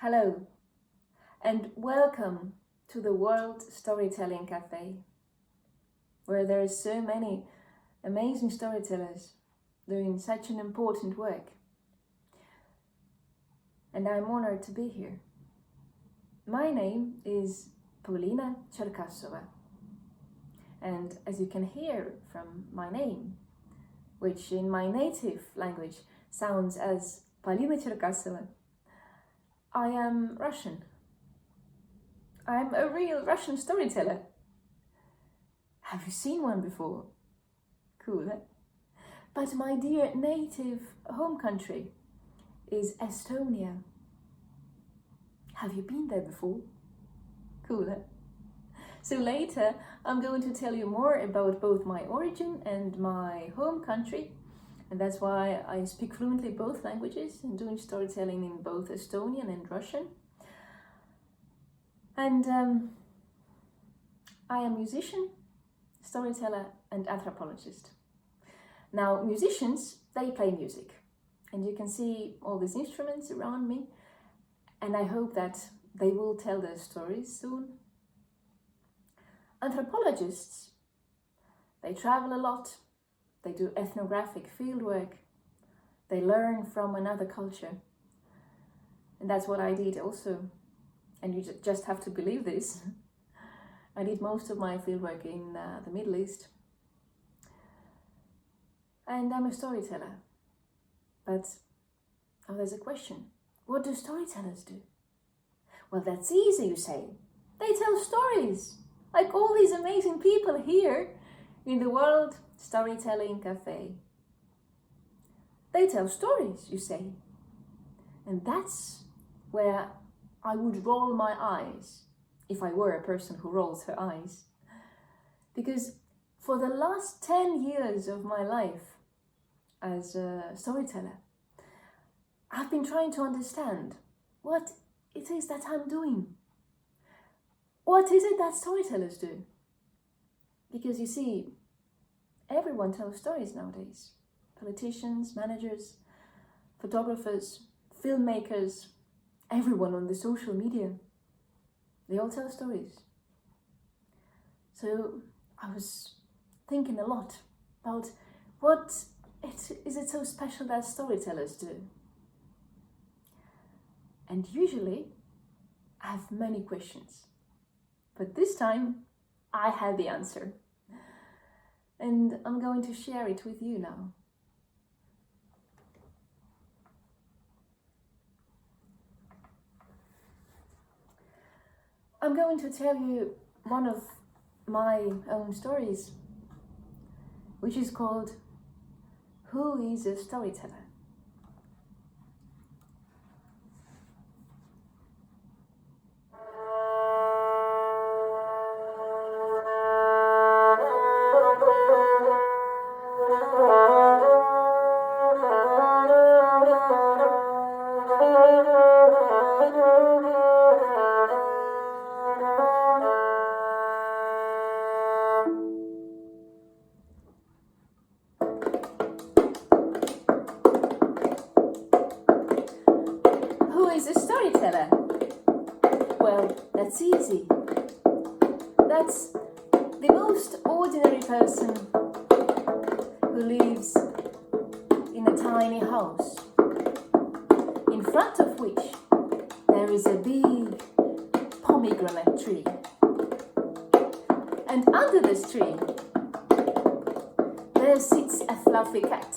Hello, and welcome to the World Storytelling Cafe, where there are so many amazing storytellers doing such an important work. And I'm honored to be here. My name is Polina Tserakssova, and as you can hear from my name, which in my native language sounds as Polina Tserakssova, I am Russian. I'm a real Russian storyteller. Have you seen one before? Cool, eh? But my dear native home country is Estonia. Have you been there before? Cool, eh? So later I'm going to tell you more about both my origin and my home country. And that's why I speak fluently both languages and doing storytelling in both Estonian and Russian. And I am a musician, storyteller and anthropologist. Now, musicians, they play music. And you can see all these instruments around me. And I hope that they will tell their stories soon. Anthropologists, they travel a lot. They do ethnographic fieldwork. They learn from another culture. And that's what I did also. And you just have to believe this. I did most of my fieldwork in the Middle East. And I'm a storyteller. But there's a question. What do storytellers do? Well, that's easy, you say. They tell stories, like all these amazing people here in the World Storytelling Cafe. They tell stories, you say. And that's where I would roll my eyes, if I were a person who rolls her eyes. Because for the last 10 years of my life as a storyteller, I've been trying to understand what it is that I'm doing. What is it that storytellers do? Because you see, everyone tells stories nowadays. Politicians, managers, photographers, filmmakers, everyone on the social media. They all tell stories. So I was thinking a lot about what is it so special that storytellers do? And usually I have many questions. But this time I had the answer. And I'm going to share it with you now. I'm going to tell you one of my own stories, which is called Who is a Storyteller? Who is a storyteller? Well, that's easy. That's the most ordinary person who lives in a tiny house, in front of which there is a big pomegranate tree. And under this tree, there sits a fluffy cat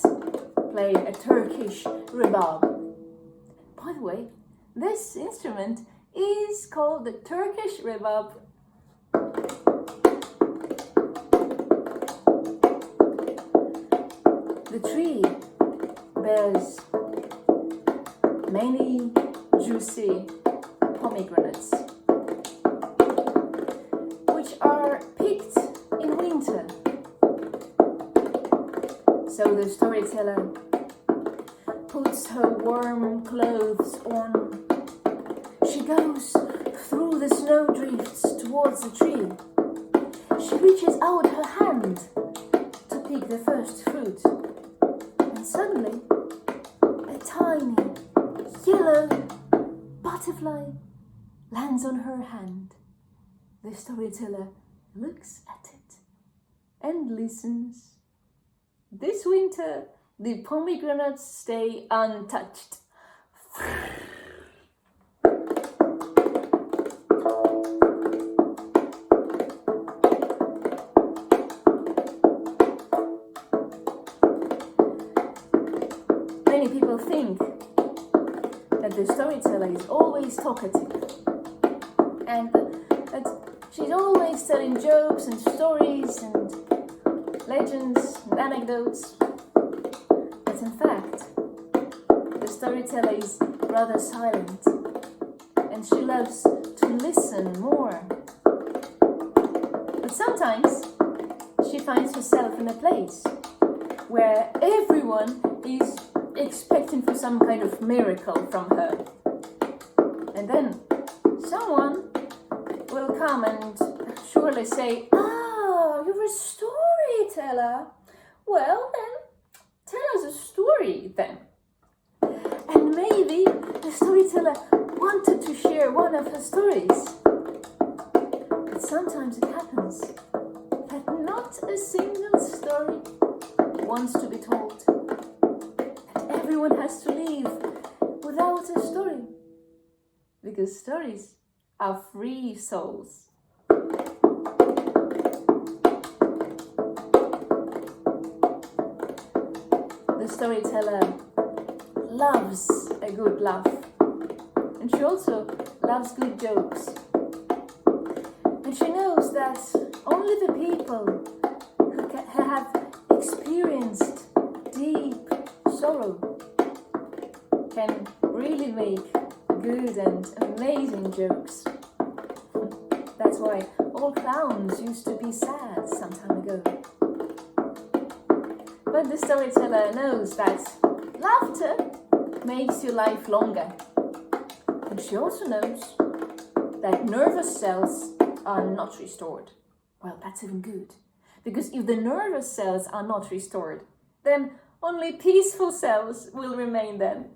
playing a Turkish rhubarb. By the way, this instrument is called the Turkish rhubarb. The tree bears many juicy pomegranates, which are picked in winter. So the storyteller puts her warm clothes on. She goes through the snowdrifts towards the tree. She reaches out her hand to pick the first fruit. And suddenly, a tiny, yellow, butterfly lands on her hand. The storyteller looks at it and listens. This winter, the pomegranates stay untouched. Many people think that the storyteller is always talkative and that she's always telling jokes and stories and legends and anecdotes. But in fact, the storyteller is rather silent and she loves to listen more. But sometimes she finds herself in a place where everyone is expecting for some kind of miracle from her. And then someone will come and surely say, "Ah, you're a storyteller. Well then, tell us a story then." And maybe the storyteller wanted to share one of her stories. But sometimes it happens that not a single story wants to be told. Everyone has to leave without a story, because stories are free souls. The storyteller loves a good laugh, and she also loves good jokes. And she knows that only the people who have experienced deep sorrow can really make good and amazing jokes. That's why all clowns used to be sad some time ago. But the storyteller knows that laughter makes your life longer. And she also knows that nervous cells are not restored. Well, that's even good. Because if the nervous cells are not restored, then only peaceful cells will remain then.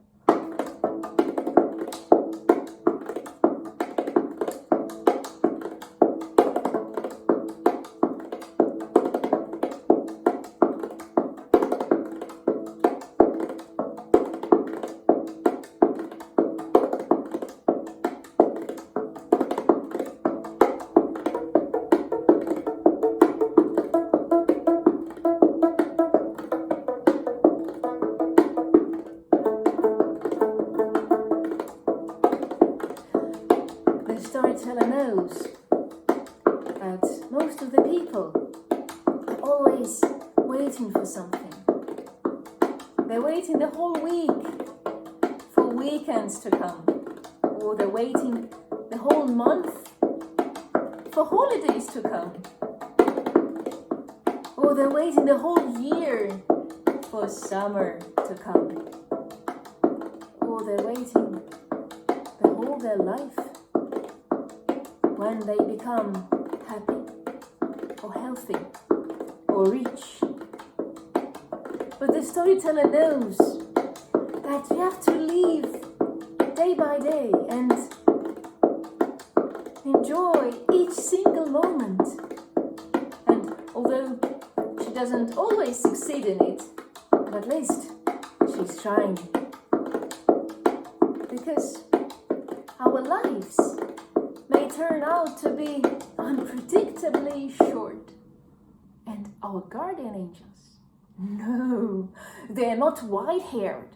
The storyteller knows that most of the people are always waiting for something. They're waiting the whole week for weekends to come, or they're waiting the whole month for holidays to come, or they're waiting the whole year for summer to come, or they're waiting their life when they become happy or healthy or rich. But the storyteller knows that you have to live day by day and enjoy each single moment. And although she doesn't always succeed in it, but at least she's trying. Because our lives may turn out to be unpredictably short. And our guardian angels, no, they're not white-haired,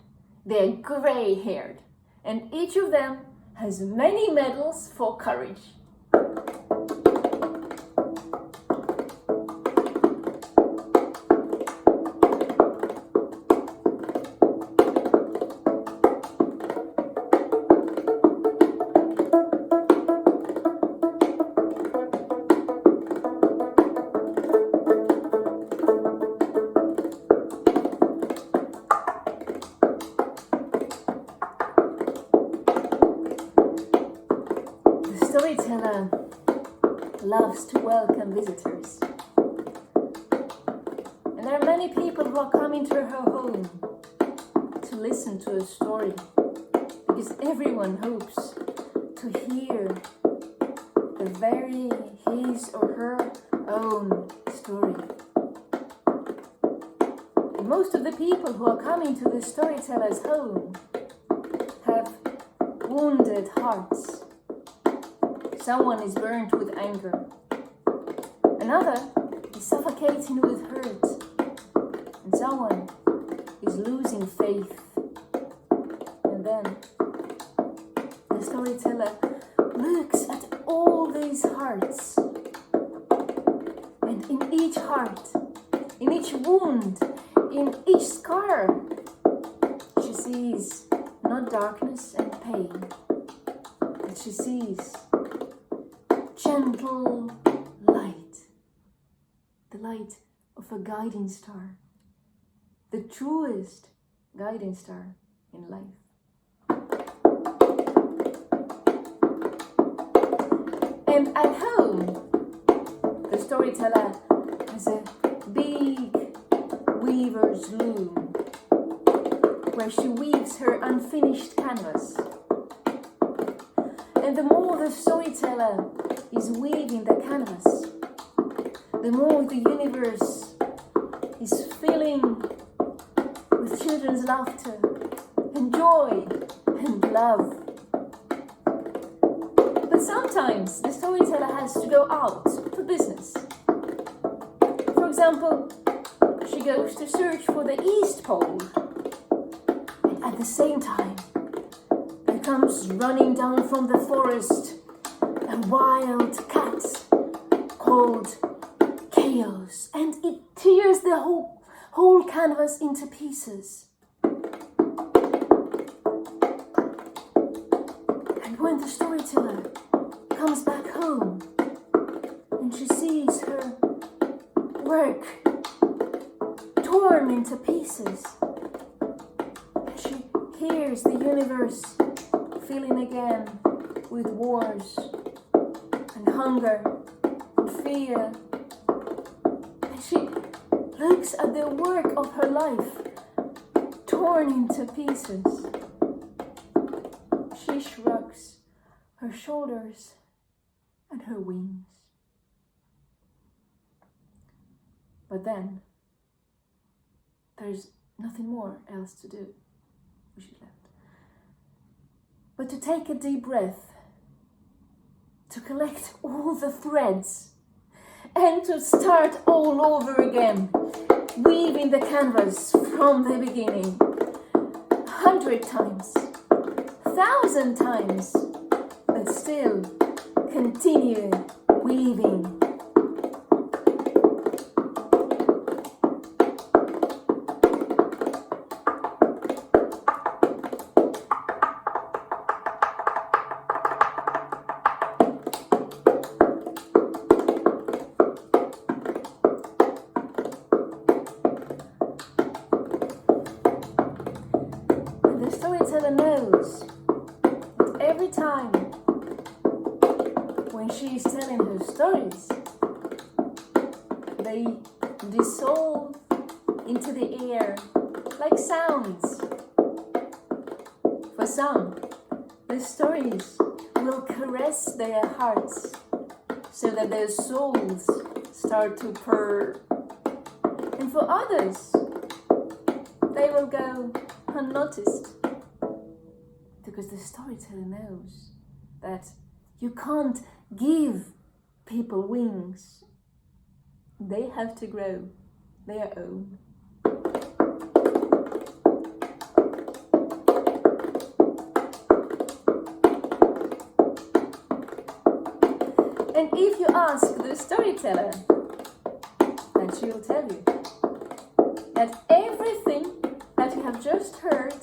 they're gray-haired. And each of them has many medals for courage. Storyteller loves to welcome visitors. And there are many people who are coming to her home to listen to a story, because everyone hopes vary his or her own story. And most of the people who are coming to the storyteller's home have wounded hearts. Someone is burnt with anger. Another is suffocating with hurt. And someone is losing faith. And then the storyteller looks at all these hearts. And in each heart, in each wound, in each scar, she sees not darkness and pain, but she sees gentle light, the light of a guiding star, the truest guiding star in life. And at home, the storyteller has a big weaver's loom where she weaves her unfinished canvas. And the more the storyteller is weaving the canvas, the more the universe is filling with children's laughter and joy and love. But sometimes the storyteller has to go out for business. For example, she goes to search for the East Pole. And at the same time, there comes running down from the forest a wild cat called Chaos. And it tears the whole canvas into pieces. And when the storyteller comes back home and she sees her work torn into pieces, and she hears the universe filling again with wars and hunger and fear, and she looks at the work of her life torn into pieces, she shrugs her shoulders and her wings. But then there's nothing more else to do when she's left but to take a deep breath, to collect all the threads and to start all over again, weaving the canvas from the beginning 100 times, 1,000 times, but still continue weaving. The storyteller knows that every time when she is telling her stories, they dissolve into the air like sounds. For some, the stories will caress their hearts so that their souls start to purr. And for others, they will go unnoticed, because the storyteller knows that you can't give people wings. They have to grow their own. And if you ask the storyteller, then she will tell you that everything that you have just heard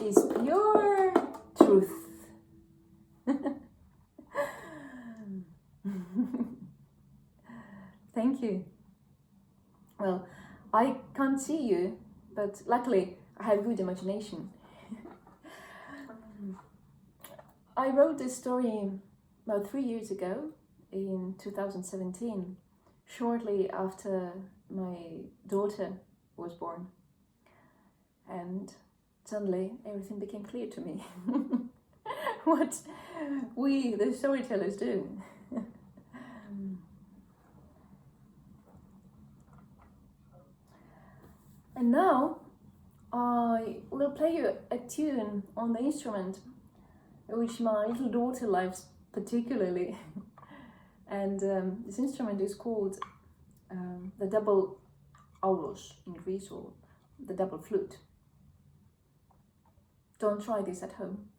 is pure truth. Thank you. Well, I can't see you, but luckily I have good imagination. I wrote this story about 3 years ago, in 2017, shortly after my daughter was born. And suddenly everything became clear to me. What we, the storytellers, do. And now I will play you a tune on the instrument which my little daughter loves particularly. And this instrument is called the double aulos in Greece, or the double flute. Don't try this at home.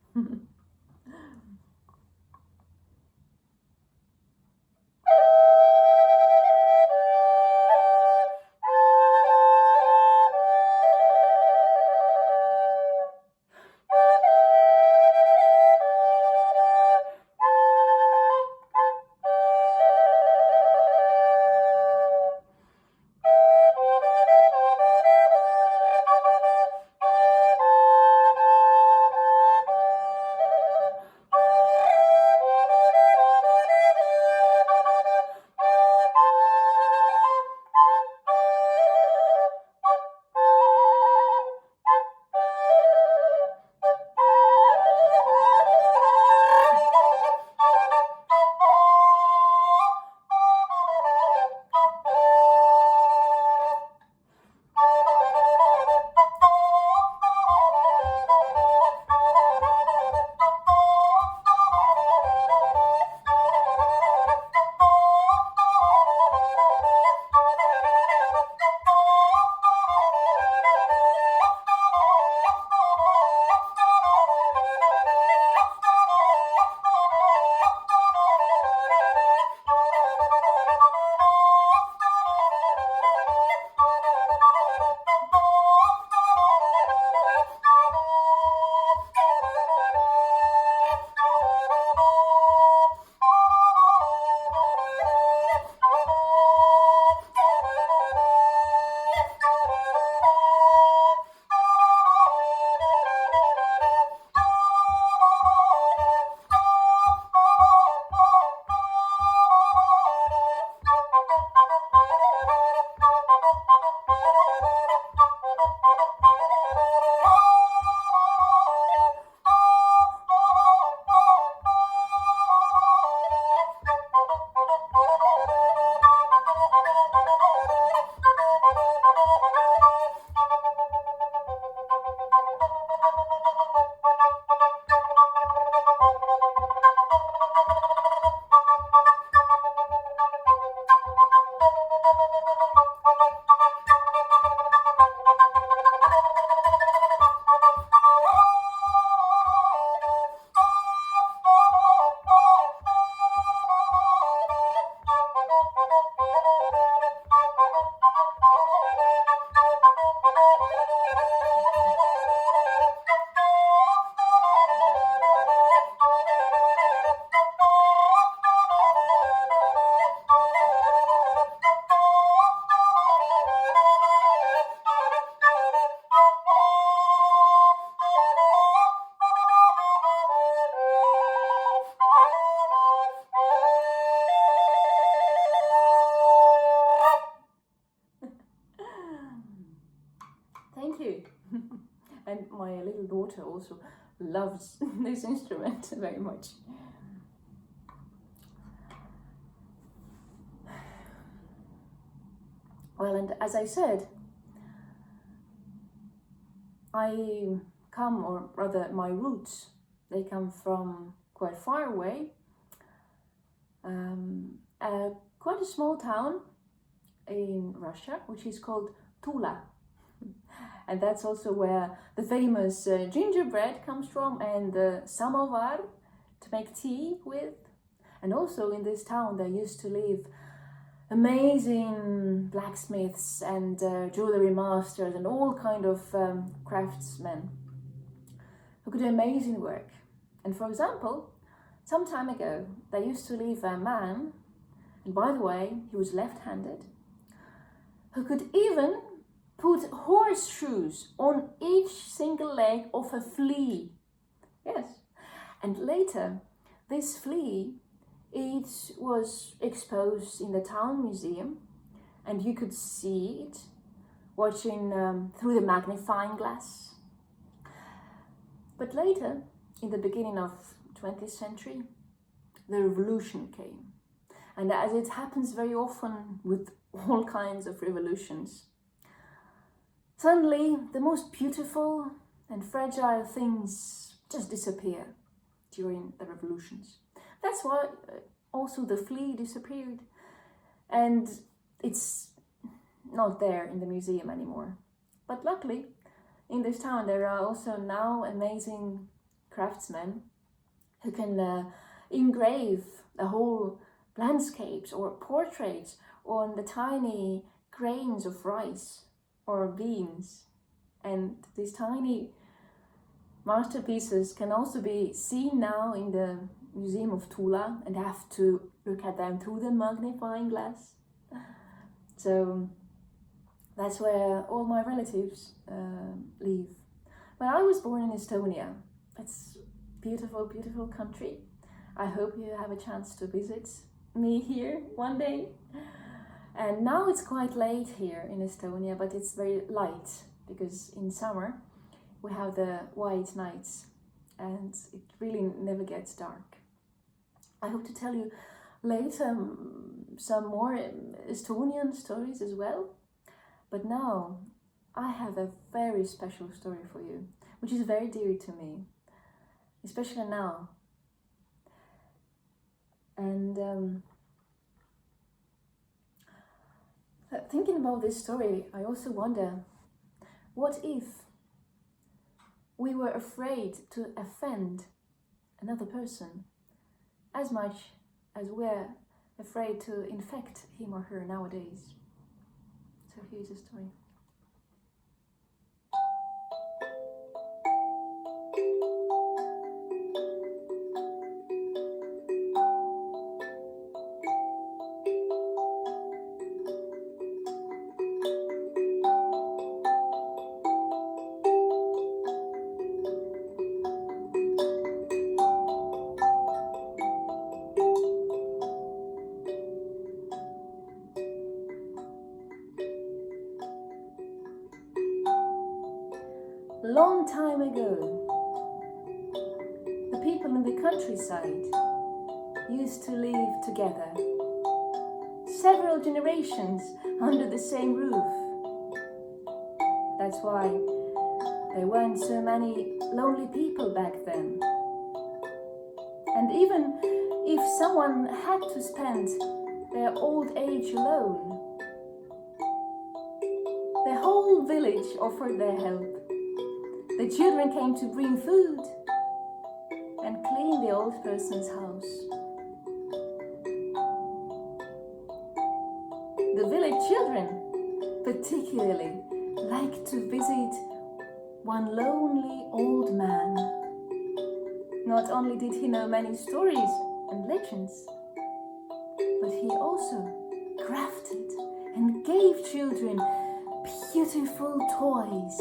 Thank you. And my little daughter also loves this instrument very much. Well, and as I said, I come, or rather my roots, they come from quite far away, quite a small town in Russia, which is called Tula. And that's also where the famous gingerbread comes from, and the samovar to make tea with. And also in this town there used to live amazing blacksmiths and jewelry masters and all kind of craftsmen who could do amazing work. And for example, some time ago there used to live a man, and by the way he was left-handed, who could even put horseshoes on each single leg of a flea. Yes. And later, this flea, it was exposed in the town museum, and you could see it watching through the magnifying glass. But later, in the beginning of 20th century, the revolution came. And as it happens very often with all kinds of revolutions, Suddenly, the most beautiful and fragile things just disappear during the revolutions. That's why also the flea disappeared, and it's not there in the museum anymore. But luckily, in this town there are also now amazing craftsmen who can engrave the whole landscapes or portraits on the tiny grains of rice or beans. And these tiny masterpieces can also be seen now in the Museum of Tula, and have to look at them through the magnifying glass. So that's where all my relatives live. But I was born in Estonia. It's a beautiful, beautiful country. I hope you have a chance to visit me here one day. And now it's quite late here in Estonia, but it's very light because in summer we have the white nights and it really never gets dark. I hope to tell you later some more Estonian stories as well. But now I have a very special story for you, which is very dear to me, especially now. And thinking about this story, I also wonder, what if we were afraid to offend another person as much as we're afraid to infect him or her nowadays? So here's a story. Long time ago, the people in the countryside used to live together, several generations under the same roof. That's why there weren't so many lonely people back then. And even if someone had to spend their old age alone, the whole village offered their help. The children came to bring food and clean the old person's house. The village children particularly liked to visit one lonely old man. Not only did he know many stories and legends, but he also crafted and gave children beautiful toys.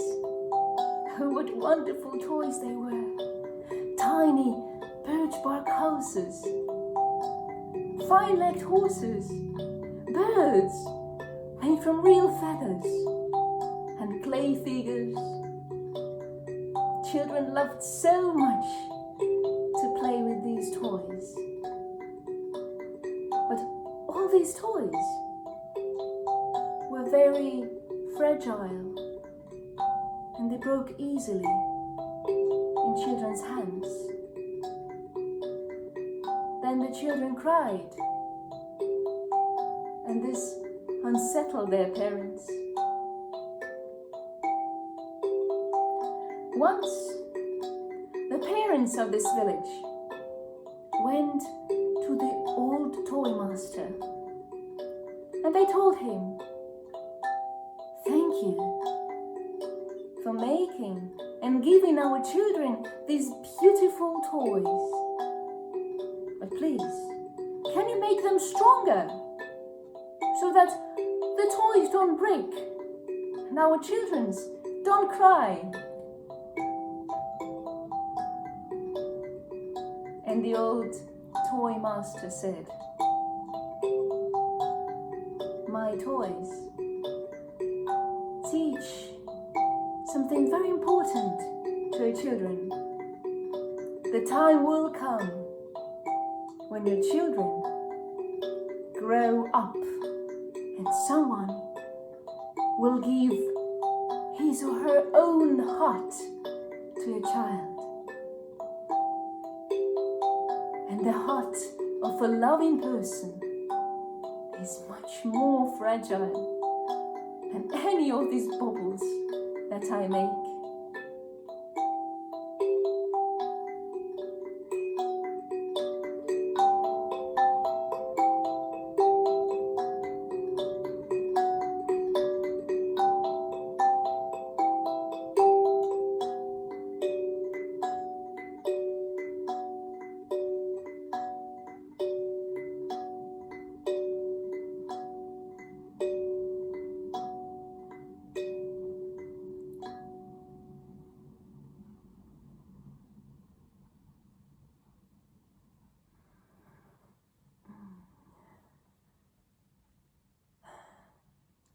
Oh, what wonderful toys they were! Tiny birch bark houses, fine-legged horses, birds made from real feathers, and clay figures. Children loved so much to play with these toys. But all these toys were very fragile, and they broke easily in children's hands. Then the children cried, and this unsettled their parents. Once, the parents of this village went to the old toy master, and they told him, "Thank you for making and giving our children these beautiful toys. But please, can you make them stronger so that the toys don't break and our children don't cry?" And the old toy master said, "My toys teach something very important to your children. The time will come when your children grow up and someone will give his or her own heart to a child. And the heart of a loving person is much more fragile than any of these bubbles that I make.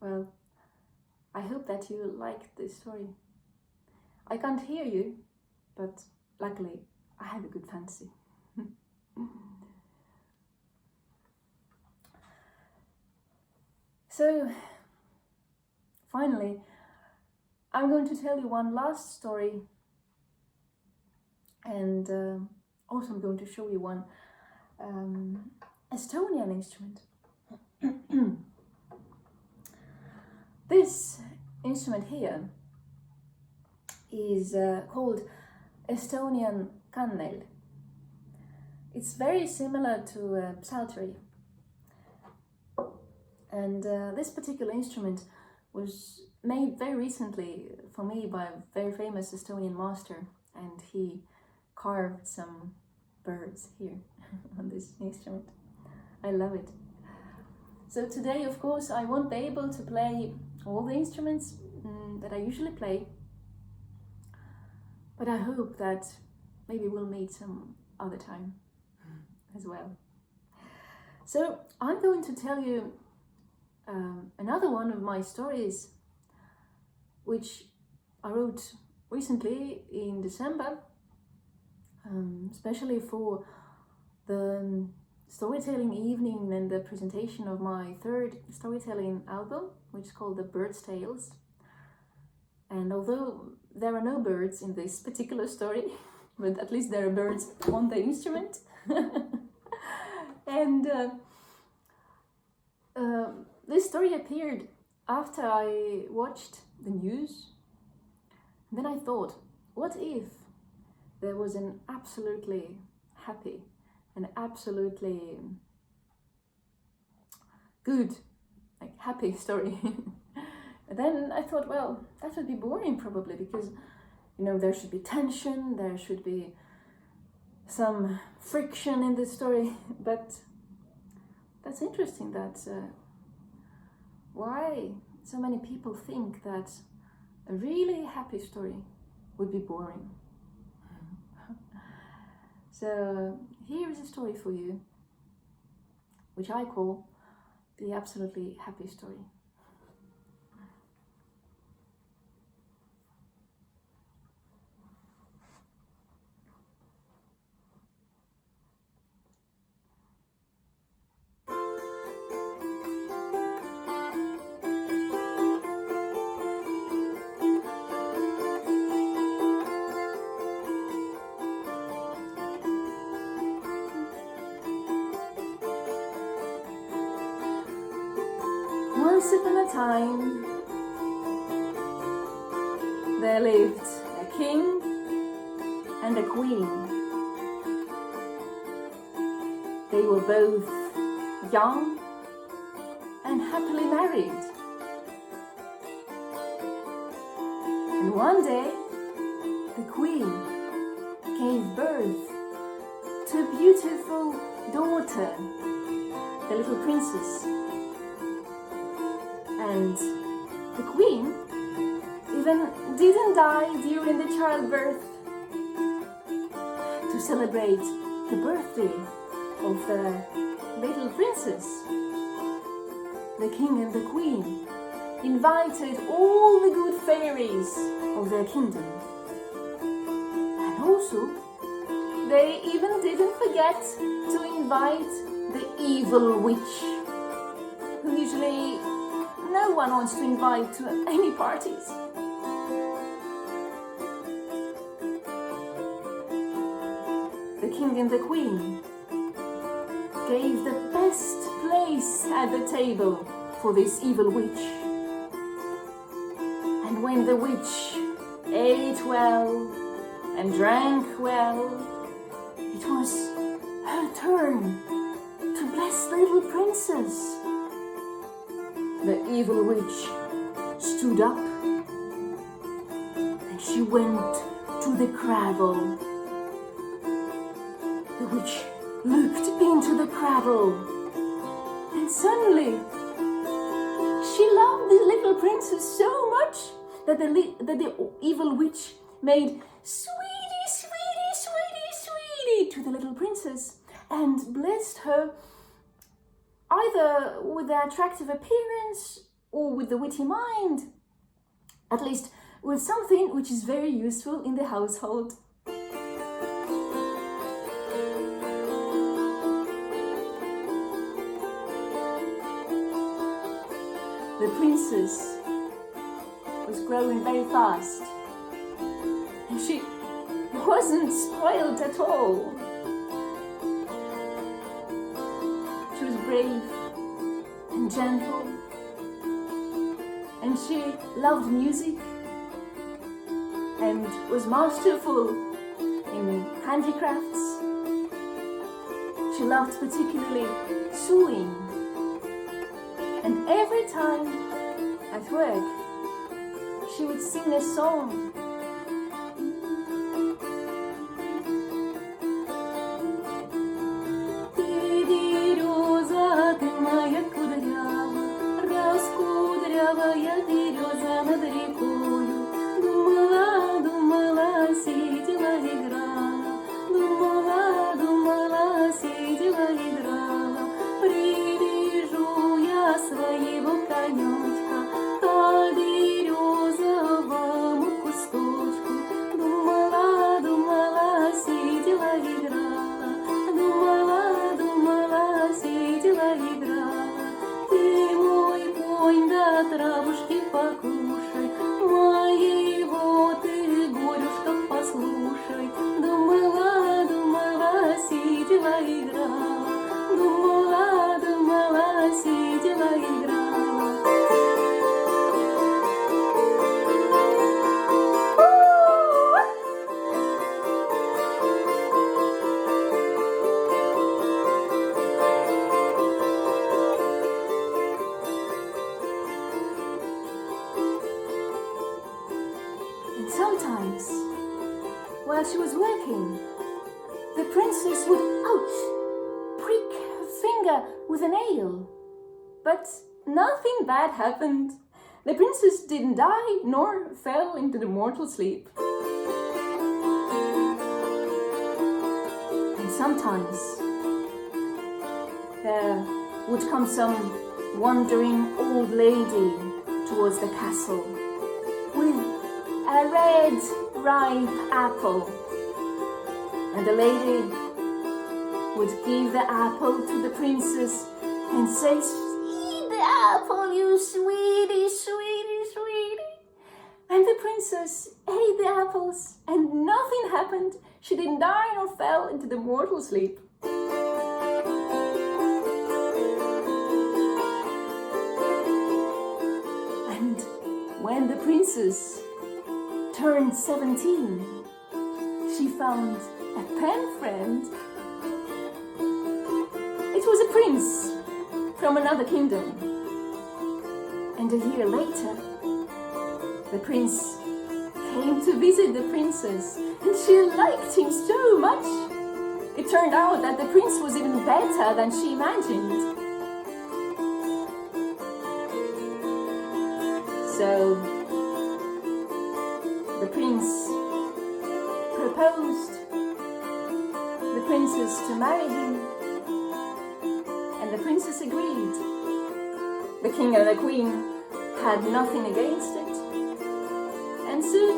Well, I hope that you liked this story. I can't hear you, but luckily I have a good fancy. So, finally, I'm going to tell you one last story, and also I'm going to show you one Estonian instrument. This instrument here is called Estonian kannel. It's very similar to psaltery. And this particular instrument was made very recently for me by a very famous Estonian master, and he carved some birds here on this instrument. I love it. So today, of course, I won't be able to play all the instruments that I usually play, but I hope that maybe we'll meet some other time as well. So I'm going to tell you another one of my stories, which I wrote recently in December, especially for the storytelling evening and the presentation of my third storytelling album, which is called The Bird's Tales. And although there are no birds in this particular story, but at least there are birds on the instrument. And this story appeared after I watched the news. And then I thought, what if there was an absolutely happy, an absolutely good, like happy story? And then I thought, well, that would be boring probably, because, you know, there should be tension, there should be some friction in the story. But that's interesting that why so many people think that a really happy story would be boring. So here is a story for you, which I call the absolutely happy story. Once upon a time, there lived a king and a queen. They were both young and happily married. And one day, the queen gave birth to a beautiful daughter, the little princess. And the queen even didn't die during the childbirth. To celebrate the birthday of the little princess, the king and the queen invited all the good fairies of their kingdom. And also, they even didn't forget to invite the evil witch, who usually no one wants to invite to any parties. king and the queen gave the best place at the table for this evil witch. And when the witch ate well and drank well, it was her turn to bless the little princess. The evil witch stood up and she went to the cradle. The witch looked into the cradle and suddenly she loved the little princess so much that the evil witch made sweetie, sweetie, sweetie, sweetie to the little princess and blessed her either with the attractive appearance or with the witty mind, at least with something which is very useful in the household. The princess was growing very fast, and she wasn't spoiled at all. She was brave and gentle, and she loved music and was masterful in handicrafts. She loved particularly sewing, and every time at work she would sing a song. Раскудрявая береза над рекою, думала, думала, сидела, играла, думала, думала, сидела, играла. Привяжу я своего конечка к березовому кусточку, думала, думала, сидела, играла, думала, думала, сидела, играла. Ты мой конь, да травушки покушай, моего ты горюшка послушай. Думала, думала, сидела, играла, думала, думала, сидела, играла. And sometimes, while she was working, the princess would, prick her finger with a nail. But nothing bad happened. The princess didn't die nor fell into the mortal sleep. And sometimes there would come some wandering old lady towards the castle with a red, ripe apple. And the lady would give the apple to the princess and say, "Eat the apple, you sweetie, sweetie, sweetie." And the princess ate the apples and nothing happened. She didn't die nor fell into the mortal sleep. And when the princess turned 17, she found a pen friend. It was a prince from another kingdom. And a year later, the prince came to visit the princess, and she liked him so much. It turned out that the prince was even better than she imagined. So the prince proposed the princess to marry him, and the princess agreed. The king and the queen had nothing against it, and soon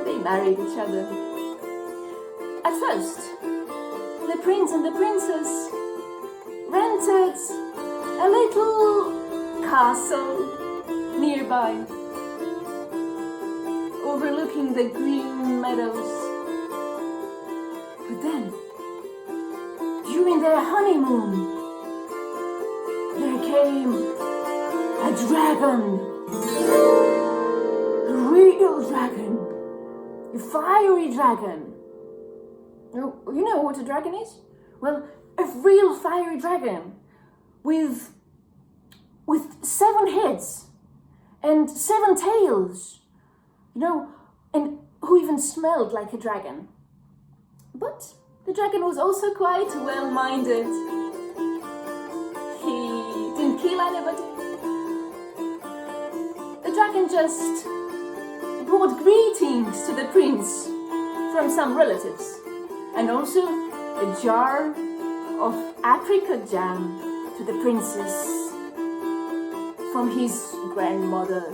they married each other. At first, the prince and the princess rented a little castle nearby, overlooking the green meadows. But then during their honeymoon, there came a dragon. A real dragon. A fiery dragon. You know what a dragon is? Well, a real fiery dragon with 7 heads and 7 tails. And who even smelled like a dragon. But the dragon was also quite well-minded. He didn't kill anybody. The dragon just brought greetings to the prince from some relatives, and also a jar of apricot jam to the princess from his grandmother.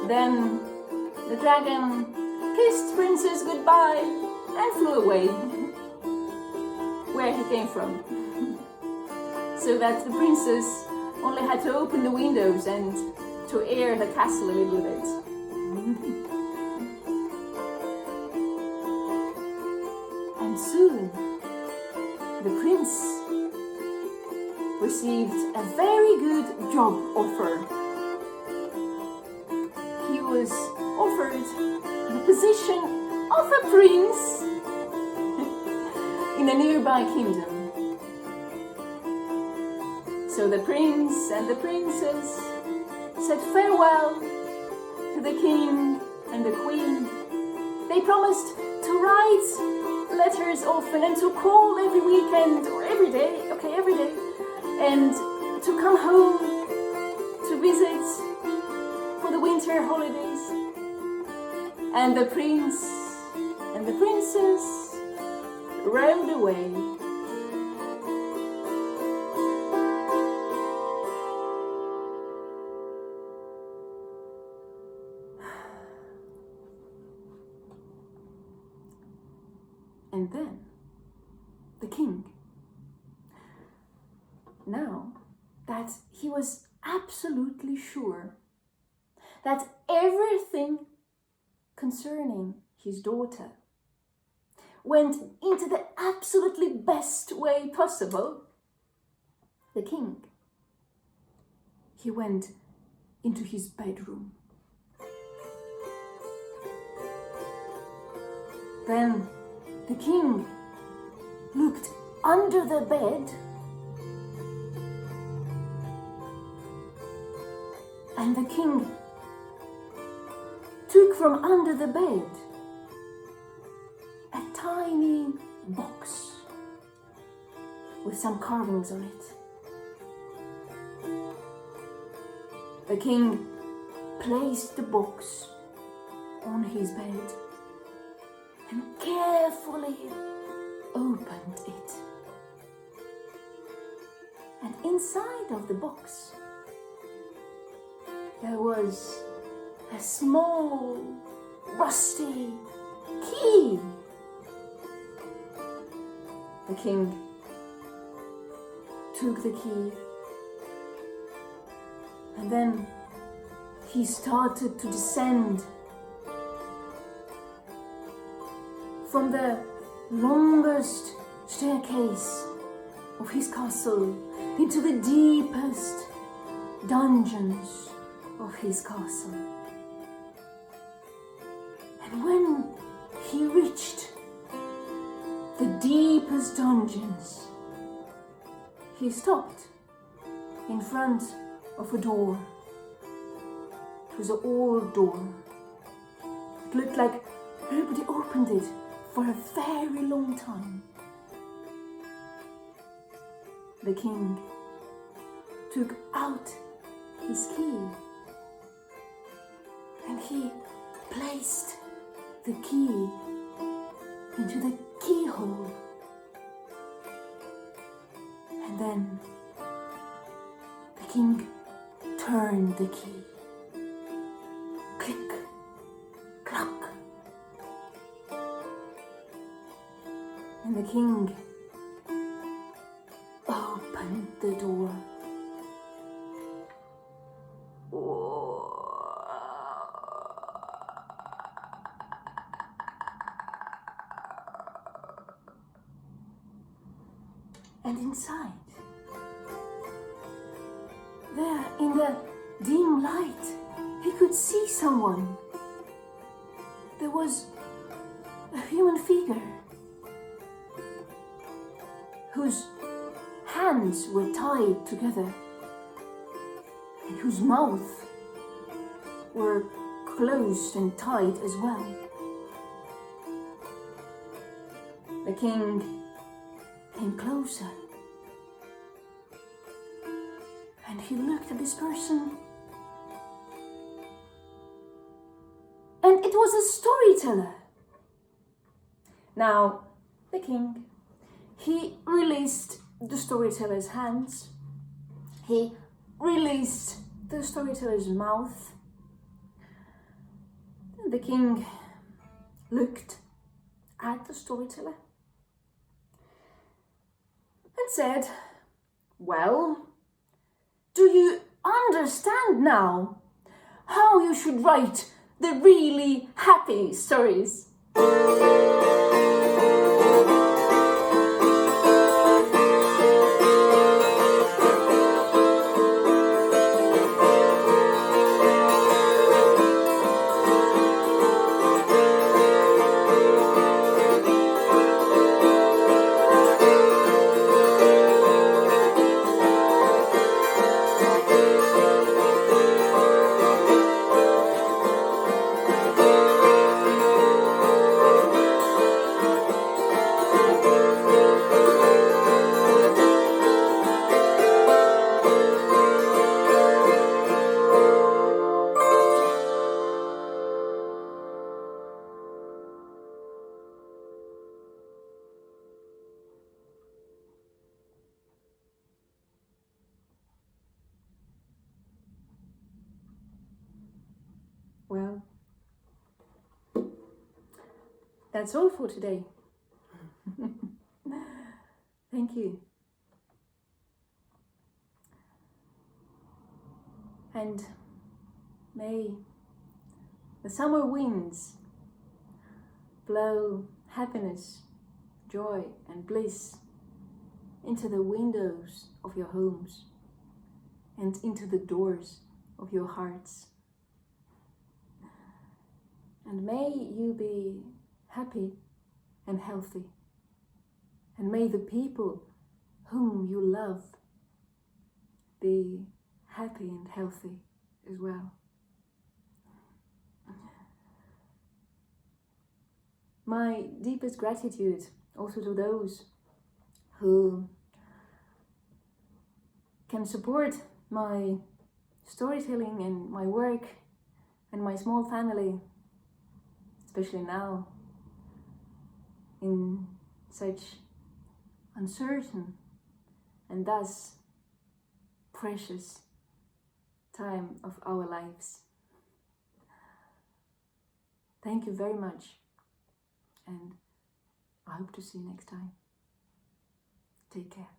Then the dragon kissed princess goodbye and flew away where he came from, so that the princess only had to open the windows and to air the castle a little bit. And soon the prince received a very good job offer. He was offered the position of a prince in a nearby kingdom. So the prince and the princess said farewell to the king and the queen. They promised to write letters often and to call every weekend or every day, and to come home to visit for the winter holidays. And the prince and the princess rode away. And then the king, now that he was absolutely sure that everything concerning his daughter went into the absolutely best way possible, the king, he went into his bedroom. Then the king looked under the bed and the king took from under the bed a tiny box with some carvings on it. The king placed the box on his bed and carefully opened it. And inside of the box there was a small rusty key. The king took the key and then he started to descend from the longest staircase of his castle into the deepest dungeons of his castle. And when he reached the deepest dungeons, he stopped in front of a door. It was an old door. It looked like nobody opened it for a very long time. The king took out his key and he placed the key into the keyhole. And then the king turned the key. Click, clock. And the king opened the door. And inside, there in the dim light, he could see someone. There was a human figure whose hands were tied together and whose mouth were closed and tied as well. The king came closer and he looked at this person, and it was a storyteller. Now, the king, he released the storyteller's hands, he released the storyteller's mouth. And the king looked at the storyteller and said, "Well, do you understand now how you should write the really happy stories?" Well, that's all for today. Thank you. And may the summer winds blow happiness, joy and bliss into the windows of your homes and into the doors of your hearts. And may you be happy and healthy. And may the people whom you love be happy and healthy as well. My deepest gratitude also to those who can support my storytelling and my work and my small family, especially now in such uncertain and thus precious time of our lives. Thank you very much, and I hope to see you next time. Take care.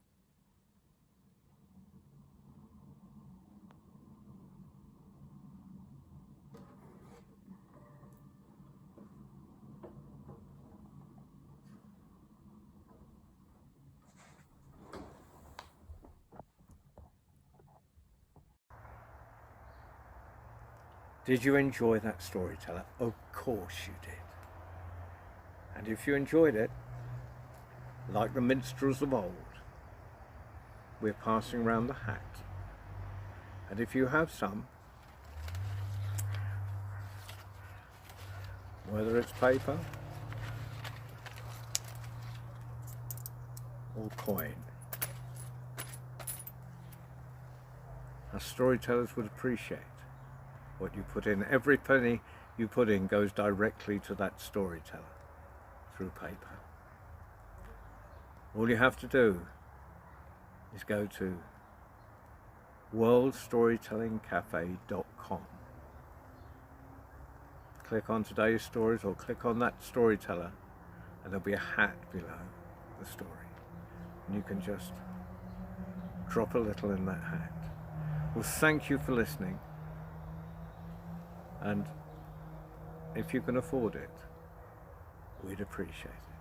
Did you enjoy that storyteller? Of course you did. And if you enjoyed it, like the minstrels of old, we're passing round the hat. And if you have some, whether it's paper or coin, our storytellers would appreciate what you put in. Every penny you put in goes directly to that storyteller through paper. All you have to do is go to worldstorytellingcafe.com. Click on today's stories or click on that storyteller and there'll be a hat below the story. And you can just drop a little in that hat. Well, thank you for listening. And if you can afford it, we'd appreciate it.